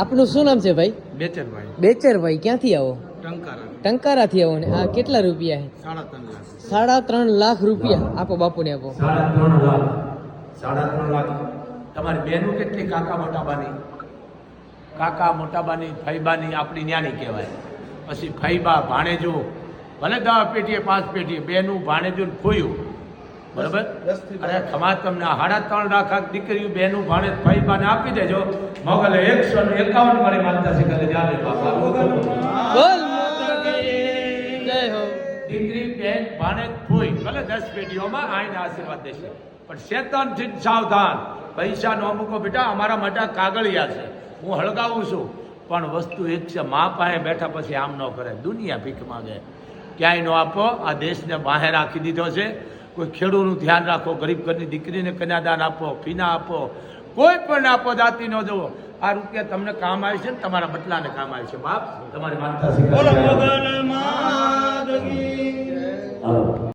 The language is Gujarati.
આપનું શું નામ છે ભાઈ? બેચરભાઈ બેચરભાઈ. ક્યાંથી આવો? ટંકારા ટંકારાથી આવો ને આ કેટલા રૂપિયા છે? 3.5 લાખ. 3.5 લાખ રૂપિયા આપો બાપુને આપો. 3.5 લાખ. 3.5 લાખ. તમારી બહેનું કેટલી? કાકા મોટાબાની, કાકા મોટાબાની, ફઈબાની આપણી ન્યાની કહેવાય. પછી ફઈબા, ભાણેજો, ભલે 10 પેટીએ 5 પેટીએ, બેનું ભાણેજું ફોયું, બરાબર? અરે ખમા તમને 3.5 લાખ દીકરીઓ બેનું ભાણે ફઈબાને આપી દેજો. મોગલે 151 મારી માનતા શીખે જાવે બાપા. બોલ જય હો. દીકરી બેન ભાણે ફોઈ ભલે 10 પેટીઓમાં આઈને આશીર્વાદ દેશે, પણ શેતાનથી સાવધાન. પૈસાનો અમુકો બેટા અમારા માટે કાગળિયા છે, હું હળગાવું છું, પણ વસ્તુ એક છે, મા પાસે બેઠા પછી આમ ન કરે. દુનિયા ભીખ માગે, ક્યાંય ન આપો. આ દેશને બહાર રાખી દીધો છે. કોઈ ખેડૂતનું ધ્યાન રાખો, ગરીબ ઘરની દીકરીને કન્યાદાન આપો, ફીના આપો, કોઈ પણ આપો, જાતિ ન જુઓ. આ રૂપિયા તમને કામ આવે છે ને તમારા બદલાને કામ આવે છે. બાપ તમારી માનતા શીખે.